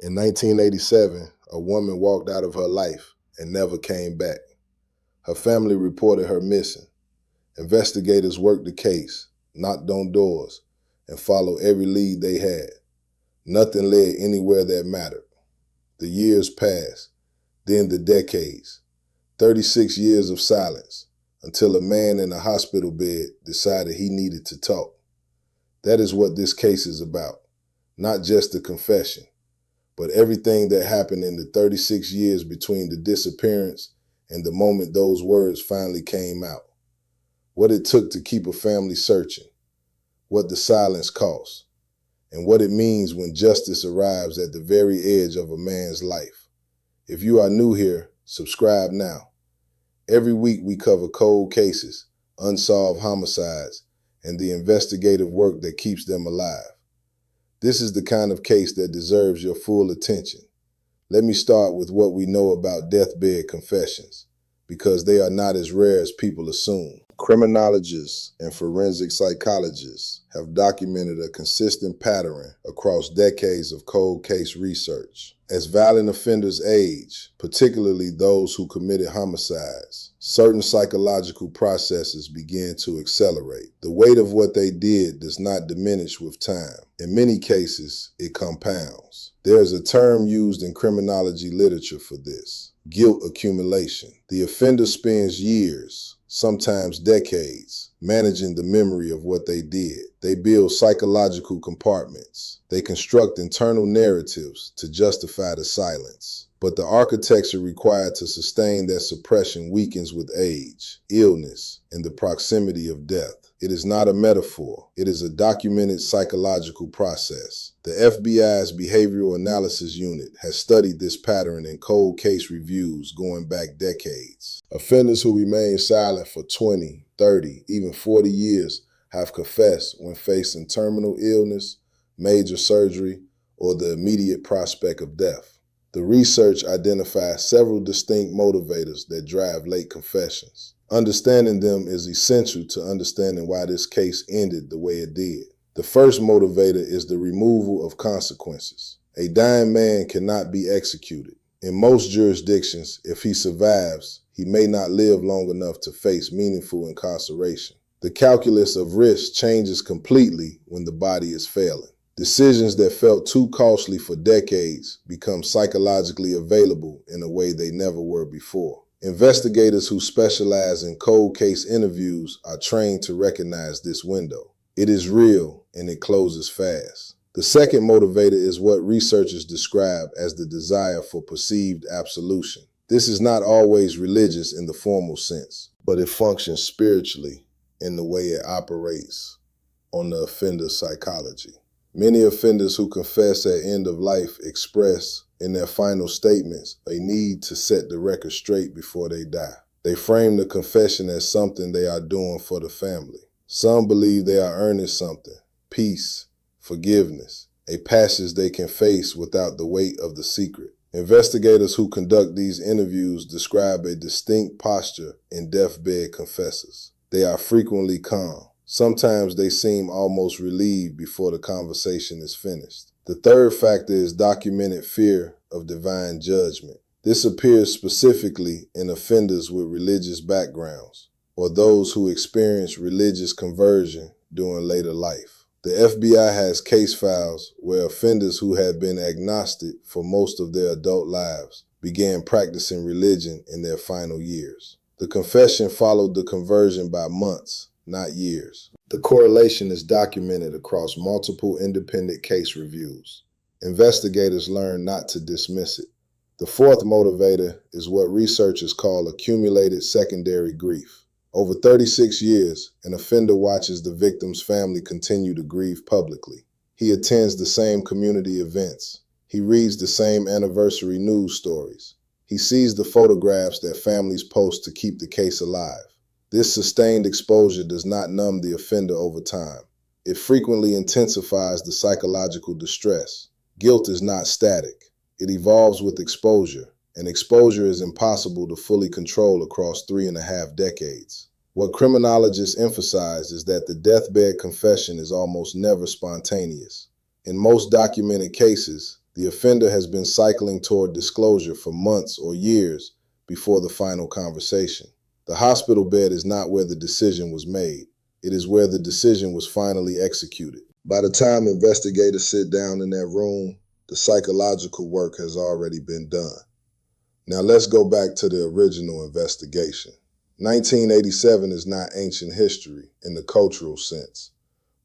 In 1987, a woman walked out of her life and never came back. Her family reported her missing. Investigators worked the case, knocked on doors, and followed every lead they had. Nothing led anywhere that mattered. The years passed, then the decades. 36 years of silence, until a man in a hospital bed decided he needed to talk. That is what this case is about. Not just the confession, but everything that happened in the 36 years between the disappearance and the moment those words finally came out. What it took to keep a family searching, what the silence cost, and what it means when justice arrives at the very edge of a man's life. If you are new here, subscribe now. Every week we cover cold cases, unsolved homicides, and the investigative work that keeps them alive. This is the kind of case that deserves your full attention. Let me start with what we know about deathbed confessions, because they are not as rare as people assume. Criminologists and forensic psychologists have documented a consistent pattern across decades of cold case research. As violent offenders age, particularly those who committed homicides, certain psychological processes begin to accelerate. The weight of what they did does not diminish with time. In many cases, it compounds. There is a term used in criminology literature for this: guilt accumulation. The offender spends years, sometimes decades, managing the memory of what they did. They build psychological compartments. They construct internal narratives to justify the silence. But the architecture required to sustain that suppression weakens with age, illness, and the proximity of death. It is not a metaphor. It is a documented psychological process. The FBI's Behavioral Analysis Unit has studied this pattern in cold case reviews going back decades. Offenders who remain silent for 20, 30, even 40 years have confessed when facing terminal illness, major surgery, or the immediate prospect of death. The research identifies several distinct motivators that drive late confessions. Understanding them is essential to understanding why this case ended the way it did. The first motivator is the removal of consequences. A dying man cannot be executed. In most jurisdictions, if he survives, he may not live long enough to face meaningful incarceration. The calculus of risk changes completely when the body is failing. Decisions that felt too costly for decades become psychologically available in a way they never were before. Investigators who specialize in cold case interviews are trained to recognize this window. It is real and it closes fast. The second motivator is what researchers describe as the desire for perceived absolution. This is not always religious in the formal sense, but it functions spiritually in the way it operates on the offender's psychology. Many offenders who confess at end of life express in their final statements a need to set the record straight before they die. They frame the confession as something they are doing for the family. Some believe they are earning something: peace, forgiveness, a passage they can face without the weight of the secret. Investigators who conduct these interviews describe a distinct posture in deathbed confessors. They are frequently calm. Sometimes they seem almost relieved before the conversation is finished. The third factor is documented fear of divine judgment. This appears specifically in offenders with religious backgrounds or those who experience religious conversion during later life. The FBI has case files where offenders who had been agnostic for most of their adult lives began practicing religion in their final years. The confession followed the conversion by months, not years. The correlation is documented across multiple independent case reviews. Investigators learn not to dismiss it. The fourth motivator is what researchers call accumulated secondary grief. Over 36 years, an offender watches the victim's family continue to grieve publicly. He attends the same community events. He reads the same anniversary news stories. He sees the photographs that families post to keep the case alive. This sustained exposure does not numb the offender over time. It frequently intensifies the psychological distress. Guilt is not static. It evolves with exposure, and exposure is impossible to fully control across 3.5 decades. What criminologists emphasize is that the deathbed confession is almost never spontaneous. In most documented cases, The offender has been cycling toward disclosure for months or years before the final conversation. The hospital bed is not where the decision was made. It is where the decision was finally executed. By the time investigators sit down in that room, the psychological work has already been done. Now let's go back to the original investigation. 1987 is not ancient history in the cultural sense,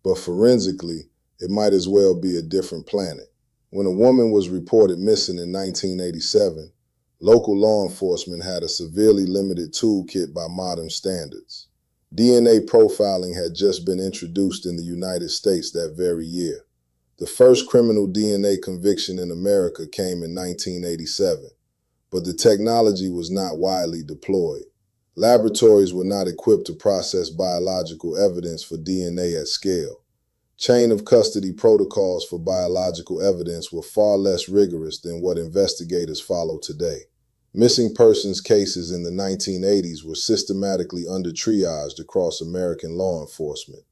but forensically, it might as well be a different planet. When a woman was reported missing in 1987, local law enforcement had a severely limited toolkit by modern standards. DNA profiling had just been introduced in the United States that very year. The first criminal DNA conviction in America came in 1987, but the technology was not widely deployed. Laboratories were not equipped to process biological evidence for DNA at scale. Chain of custody protocols for biological evidence were far less rigorous than what investigators follow today. Missing persons cases in the 1980s were systematically under-triaged across American law enforcement.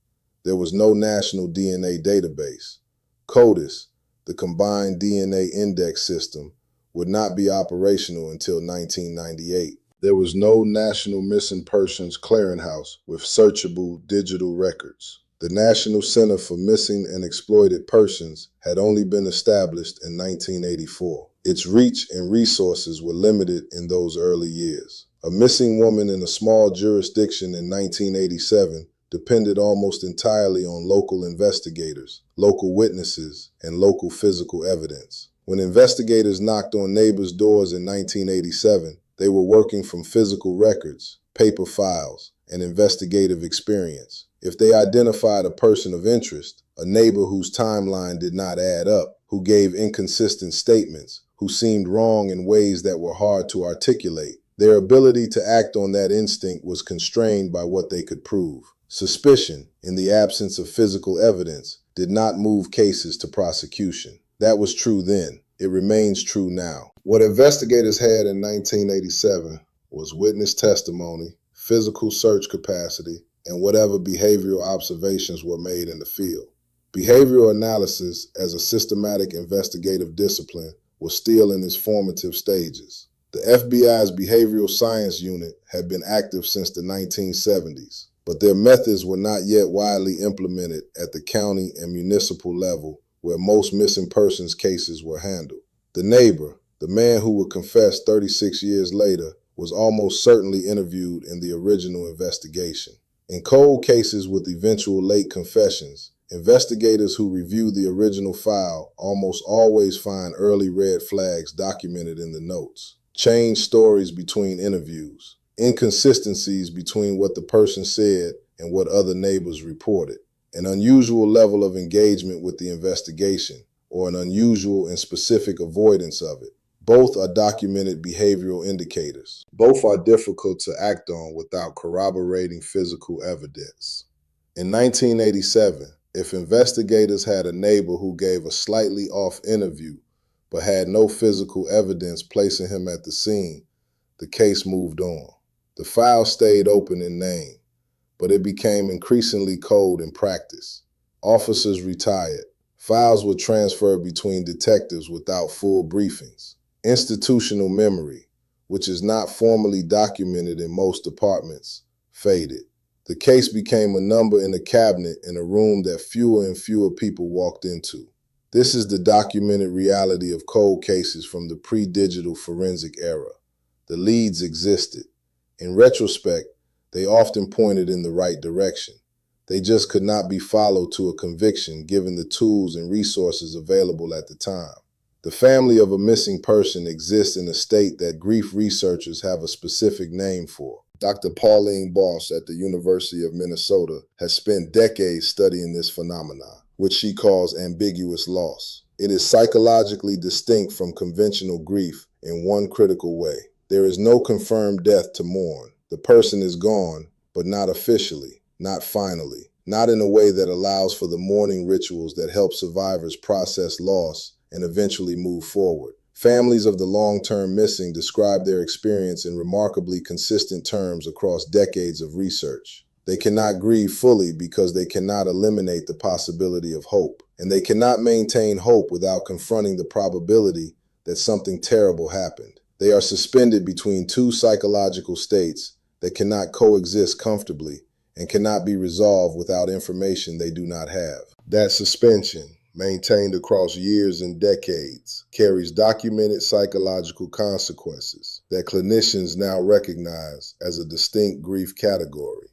There was no national DNA database. CODIS, the Combined DNA Index System, would not be operational until 1998. There was no National Missing Persons Clearinghouse with searchable digital records. The National Center for Missing and Exploited Persons had only been established in 1984. Its reach and resources were limited in those early years. A missing woman in a small jurisdiction in 1987 depended almost entirely on local investigators, local witnesses, and local physical evidence. When investigators knocked on neighbors' doors in 1987, they were working from physical records, paper files, and investigative experience. If they identified a person of interest, a neighbor whose timeline did not add up, who gave inconsistent statements, who seemed wrong in ways that were hard to articulate, their ability to act on that instinct was constrained by what they could prove. Suspicion, in the absence of physical evidence, did not move cases to prosecution. That was true then. It remains true now. What investigators had in 1987 was witness testimony, physical search capacity, and whatever behavioral observations were made in the field. Behavioral analysis as a systematic investigative discipline was still in its formative stages. The FBI's Behavioral Science Unit had been active since the 1970s, but their methods were not yet widely implemented at the county and municipal level where most missing persons cases were handled. The neighbor, the man who would confess 36 years later, was almost certainly interviewed in the original investigation. In cold cases with eventual late confessions, investigators who review the original file almost always find early red flags documented in the notes. Changed stories between interviews, inconsistencies between what the person said and what other neighbors reported, an unusual level of engagement with the investigation, or an unusual and specific avoidance of it. Both are documented behavioral indicators. Both are difficult to act on without corroborating physical evidence. In 1987, if investigators had a neighbor who gave a slightly off interview but had no physical evidence placing him at the scene, the case moved on. The file stayed open in name, but it became increasingly cold in practice. Officers retired. Files were transferred between detectives without full briefings. Institutional memory, which is not formally documented in most departments, faded. The case became a number in a cabinet in a room that fewer and fewer people walked into. This is the documented reality of cold cases from the pre-digital forensic era. The leads existed. In retrospect, they often pointed in the right direction. They just could not be followed to a conviction given the tools and resources available at the time. The family of a missing person exists in a state that grief researchers have a specific name for. Dr. Pauline Boss at the University of Minnesota has spent decades studying this phenomenon, which she calls ambiguous loss. It is psychologically distinct from conventional grief in one critical way. There is no confirmed death to mourn. The person is gone, but not officially, not finally, not in a way that allows for the mourning rituals that help survivors process loss and eventually move forward. Families of the long-term missing describe their experience in remarkably consistent terms across decades of research. They cannot grieve fully because they cannot eliminate the possibility of hope. And they cannot maintain hope without confronting the probability that something terrible happened. They are suspended between two psychological states that cannot coexist comfortably and cannot be resolved without information they do not have. That suspension, maintained across years and decades, carries documented psychological consequences that clinicians now recognize as a distinct grief category.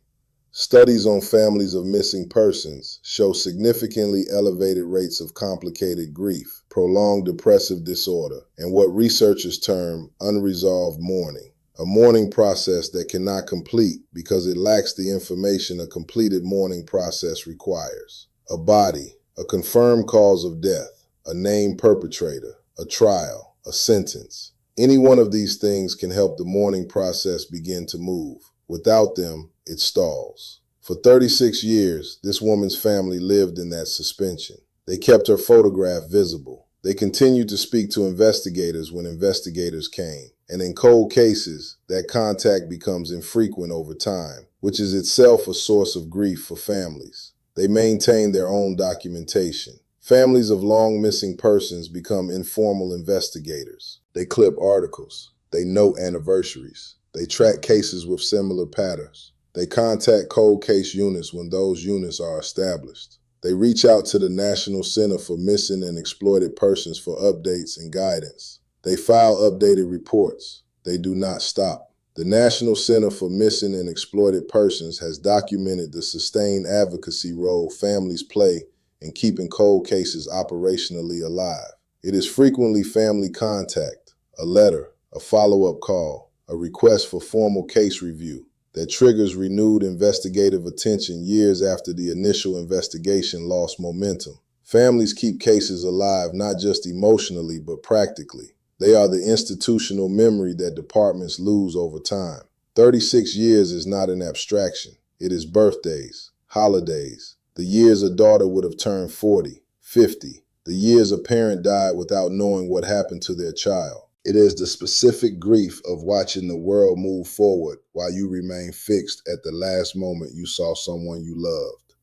Studies on families of missing persons show significantly elevated rates of complicated grief, prolonged depressive disorder, and what researchers term unresolved mourning, a mourning process that cannot complete because it lacks the information a completed mourning process requires. A body, a confirmed cause of death, a named perpetrator, a trial, a sentence. Any one of these things can help the mourning process begin to move. Without them, it stalls. For 36 years, this woman's family lived in that suspension. They kept her photograph visible. They continued to speak to investigators when investigators came. And in cold cases, that contact becomes infrequent over time, which is itself a source of grief for families. They maintain their own documentation. Families of long missing persons become informal investigators. They clip articles. They note anniversaries. They track cases with similar patterns. They contact cold case units when those units are established. They reach out to the National Center for Missing and Exploited Persons for updates and guidance. They file updated reports. They do not stop. The National Center for Missing and Exploited Persons has documented the sustained advocacy role families play in keeping cold cases operationally alive. It is frequently family contact, a letter, a follow-up call, a request for formal case review that triggers renewed investigative attention years after the initial investigation lost momentum. Families keep cases alive not just emotionally but practically. They are the institutional memory that departments lose over time. 36 years is not an abstraction. It is birthdays, holidays, the years a daughter would have turned 40, 50, the years a parent died without knowing what happened to their child. It is the specific grief of watching the world move forward while you remain fixed at the last moment you saw someone you loved.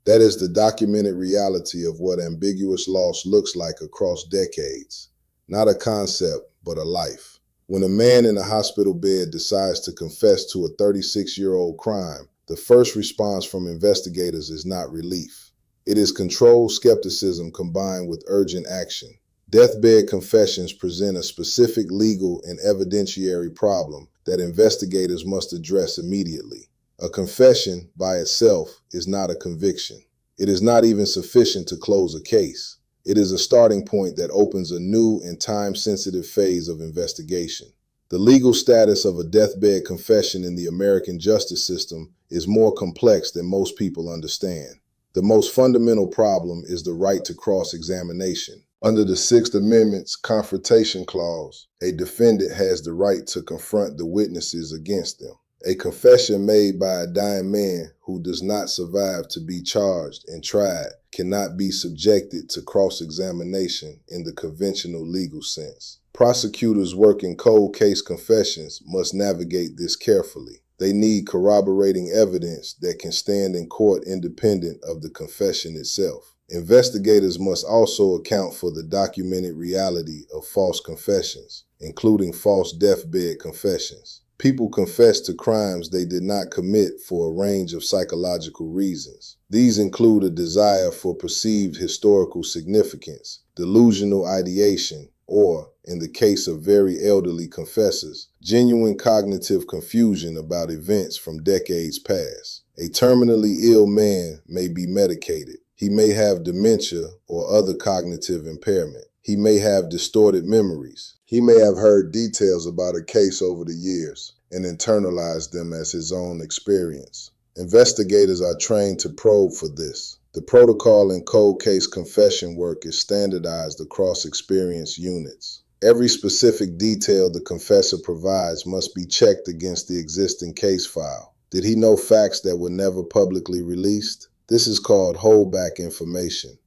That is the documented reality of what ambiguous loss looks like across decades. Not a concept, but a life. When a man in a hospital bed decides to confess to a 36-year-old crime, the first response from investigators is not relief. It is controlled skepticism combined with urgent action. Deathbed confessions present a specific legal and evidentiary problem that investigators must address immediately. A confession by itself is not a conviction. It is not even sufficient to close a case. It is a starting point that opens a new and time-sensitive phase of investigation. The legal status of a deathbed confession in the American justice system is more complex than most people understand. The most fundamental problem is the right to cross-examination. Under the Sixth Amendment's Confrontation Clause, a defendant has the right to confront the witnesses against them. A confession made by a dying man who does not survive to be charged and tried cannot be subjected to cross-examination in the conventional legal sense. Prosecutors working cold case confessions must navigate this carefully. They need corroborating evidence that can stand in court independent of the confession itself. Investigators must also account for the documented reality of false confessions, including false deathbed confessions. People confess to crimes they did not commit for a range of psychological reasons. These include a desire for perceived historical significance, delusional ideation, or, in the case of very elderly confessors, genuine cognitive confusion about events from decades past. A terminally ill man may be medicated. He may have dementia or other cognitive impairment. He may have distorted memories. He may have heard details about a case over the years and internalized them as his own experience. Investigators are trained to probe for this. The protocol in cold case confession work is standardized across experience units. Every specific detail the confessor provides must be checked against the existing case file. Did he know facts that were never publicly released? This is called holdback information,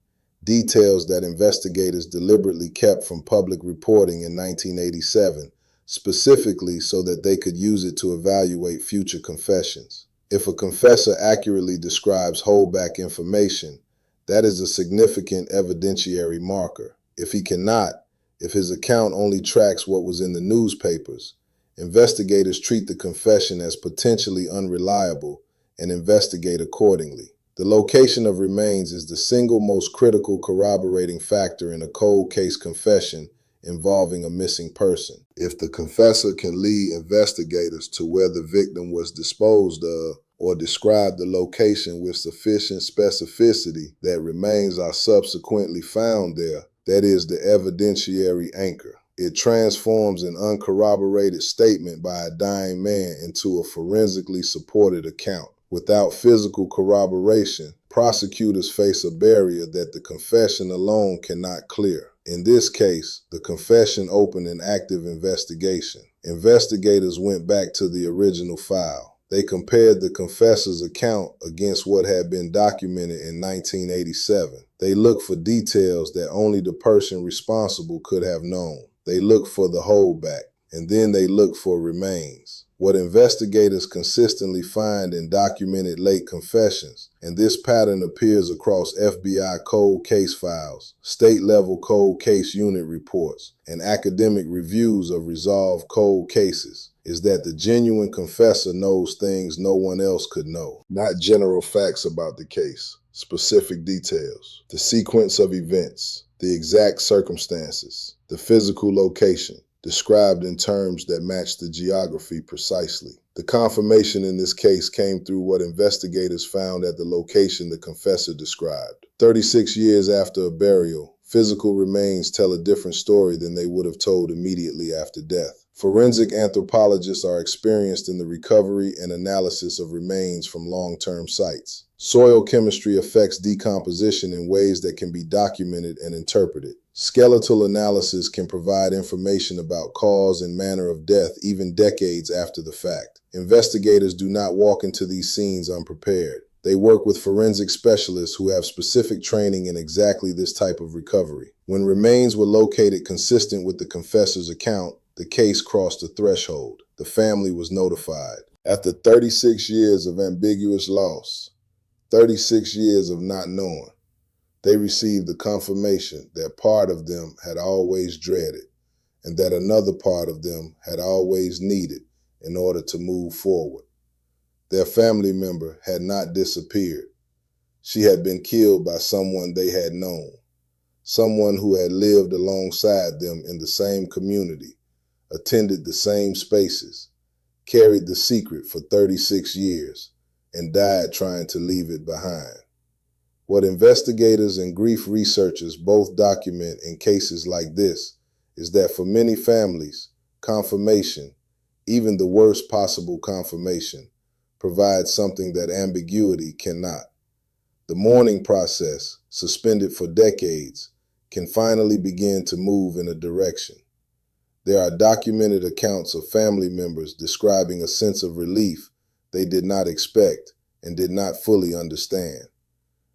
details that investigators deliberately kept from public reporting in 1987, specifically so that they could use it to evaluate future confessions. If a confessor accurately describes holdback information, that is a significant evidentiary marker. If he cannot, if his account only tracks what was in the newspapers, investigators treat the confession as potentially unreliable and investigate accordingly. The location of remains is the single most critical corroborating factor in a cold case confession involving a missing person. If the confessor can lead investigators to where the victim was disposed of or describe the location with sufficient specificity that remains are subsequently found there, that is the evidentiary anchor. It transforms an uncorroborated statement by a dying man into a forensically supported account. Without physical corroboration, prosecutors face a barrier that the confession alone cannot clear. In this case, the confession opened an active investigation. Investigators went back to the original file. They compared the confessor's account against what had been documented in 1987. They looked for details that only the person responsible could have known. They looked for the holdback, and then they looked for remains. What investigators consistently find in documented late confessions, and this pattern appears across FBI cold case files, state-level cold case unit reports, and academic reviews of resolved cold cases, is that the genuine confessor knows things no one else could know. Not general facts about the case, specific details, the sequence of events, the exact circumstances, the physical location, described in terms that match the geography precisely. The confirmation in this case came through what investigators found at the location the confessor described. 36 years after a burial, physical remains tell a different story than they would have told immediately after death. Forensic anthropologists are experienced in the recovery and analysis of remains from long-term sites. Soil chemistry affects decomposition in ways that can be documented and interpreted. Skeletal analysis can provide information about cause and manner of death even decades after the fact. Investigators do not walk into these scenes unprepared. They work with forensic specialists who have specific training in exactly this type of recovery. When remains were located consistent with the confessor's account, the case crossed a threshold. The family was notified. After 36 years of ambiguous loss, 36 years of not knowing, they received the confirmation that part of them had always dreaded and that another part of them had always needed in order to move forward. Their family member had not disappeared. She had been killed by someone they had known, someone who had lived alongside them in the same community, attended the same spaces, carried the secret for 36 years, and died trying to leave it behind. What investigators and grief researchers both document in cases like this is that for many families, confirmation, even the worst possible confirmation, provides something that ambiguity cannot. The mourning process, suspended for decades, can finally begin to move in a direction. There are documented accounts of family members describing a sense of relief they did not expect and did not fully understand.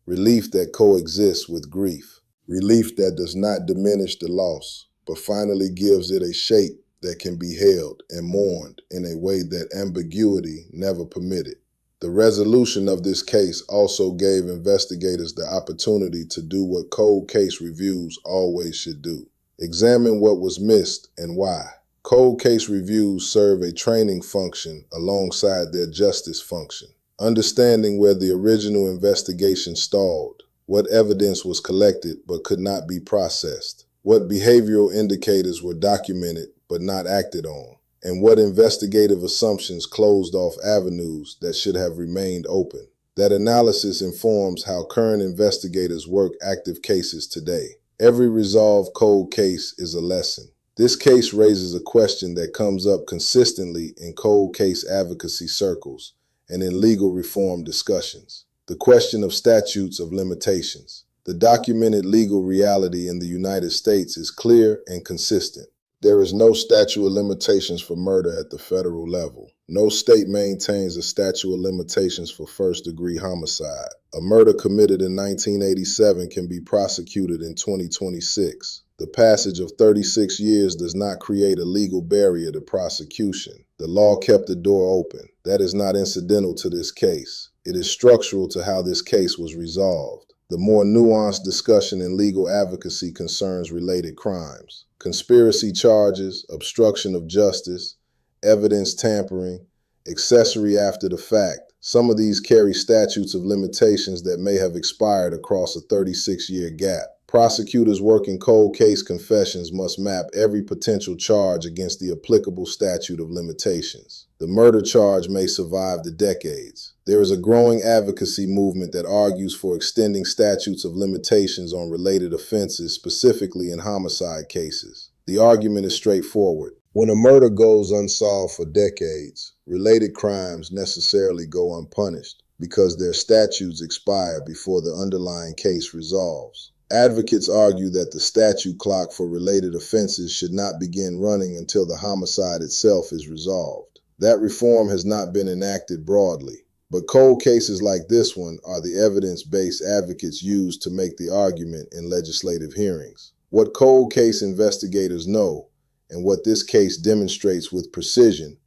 Relief that coexists with grief. Relief that does not diminish the loss, but finally gives it a shape that can be held and mourned in a way that ambiguity never permitted. The resolution of this case also gave investigators the opportunity to do what cold case reviews always should do. Examine what was missed and why. Cold case reviews serve a training function alongside their justice function. Understanding where the original investigation stalled, what evidence was collected but could not be processed, what behavioral indicators were documented but not acted on, and what investigative assumptions closed off avenues that should have remained open. That analysis informs how current investigators work active cases today. Every resolved cold case is a lesson. This case raises a question that comes up consistently in cold case advocacy circles and in legal reform discussions. The question of statutes of limitations. The documented legal reality in the United States is clear and consistent. There is no statute of limitations for murder at the federal level. No state maintains a statute of limitations for first-degree homicide. A murder committed in 1987 can be prosecuted in 2026. The passage of 36 years does not create a legal barrier to prosecution. The law kept the door open. That is not incidental to this case. It is structural to how this case was resolved. The more nuanced discussion in legal advocacy concerns related crimes, conspiracy charges, obstruction of justice, evidence tampering, accessory after the fact. Some of these carry statutes of limitations that may have expired across a 36-year gap. Prosecutors working cold case confessions must map every potential charge against the applicable statute of limitations. The murder charge may survive the decades. There is a growing advocacy movement that argues for extending statutes of limitations on related offenses, specifically in homicide cases. The argument is straightforward. When a murder goes unsolved for decades, related crimes necessarily go unpunished because their statutes expire before the underlying case resolves. Advocates argue that the statute clock for related offenses should not begin running until the homicide itself is resolved. That reform has not been enacted broadly, but cold cases like this one are the evidence-based advocates use to make the argument in legislative hearings. What cold case investigators know, and what this case demonstrates with precision,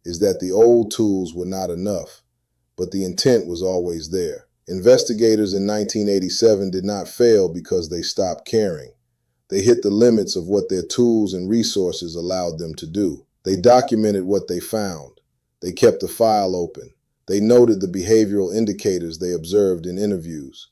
is that the old tools were not enough, but the intent was always there. Investigators in 1987 did not fail because they stopped caring. They hit the limits of what their tools and resources allowed them to do. They documented what they found. They kept the file open. They noted the behavioral indicators they observed in interviews.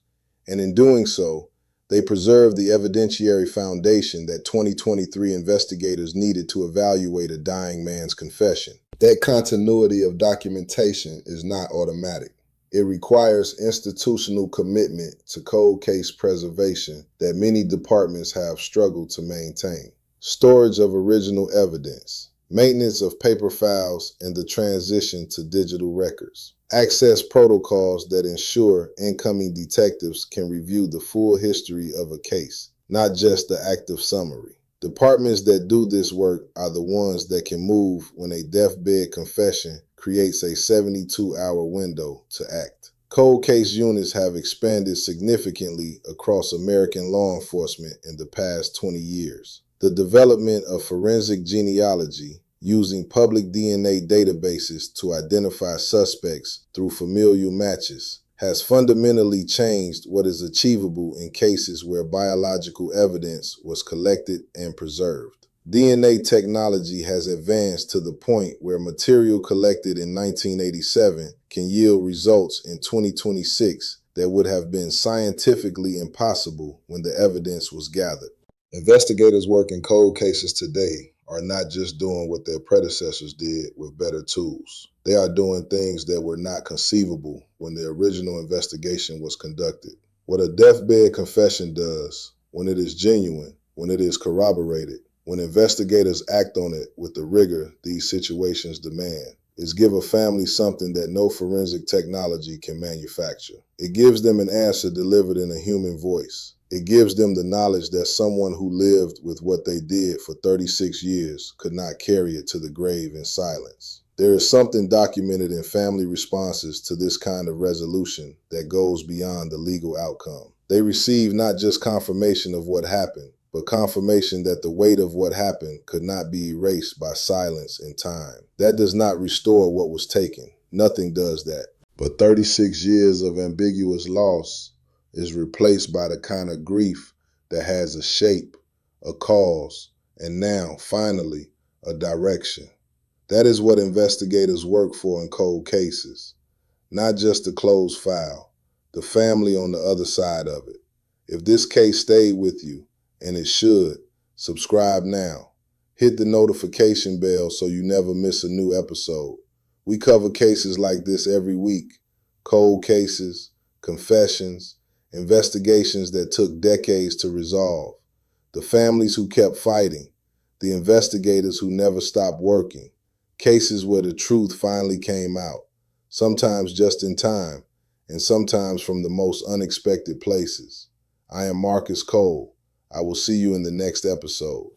And in doing so, they preserved the evidentiary foundation that 2023 investigators needed to evaluate a dying man's confession. That continuity of documentation is not automatic. It requires institutional commitment to cold case preservation that many departments have struggled to maintain. Storage of original evidence, maintenance of paper files, and the transition to digital records. Access protocols that ensure incoming detectives can review the full history of a case, not just the active summary. Departments that do this work are the ones that can move when a deathbed confession creates a 72-hour window to act. Cold case units have expanded significantly across American law enforcement in the past 20 years. The development of forensic genealogy, using public DNA databases to identify suspects through familial matches, has fundamentally changed what is achievable in cases where biological evidence was collected and preserved. DNA technology has advanced to the point where material collected in 1987 can yield results in 2026 that would have been scientifically impossible when the evidence was gathered. Investigators working cold cases today are not just doing what their predecessors did with better tools. They are doing things that were not conceivable when the original investigation was conducted. What a deathbed confession does, when it is genuine, when it is corroborated, when investigators act on it with the rigor these situations demand, is give a family something that no forensic technology can manufacture. It gives them an answer delivered in a human voice. It gives them the knowledge that someone who lived with what they did for 36 years could not carry it to the grave in silence. There is something documented in family responses to this kind of resolution that goes beyond the legal outcome. They receive not just confirmation of what happened, but confirmation that the weight of what happened could not be erased by silence and time. That does not restore what was taken. Nothing does that. But 36 years of ambiguous loss is replaced by the kind of grief that has a shape, a cause, and now, finally, a direction. That is what investigators work for in cold cases. Not just the closed file, the family on the other side of it. If this case stayed with you, and it should, subscribe now. Hit the notification bell so you never miss a new episode. We cover cases like this every week. Cold cases, confessions, investigations that took decades to resolve, the families who kept fighting, the investigators who never stopped working, cases where the truth finally came out, sometimes just in time, and sometimes from the most unexpected places. I am Marcus Cole. I will see you in the next episode.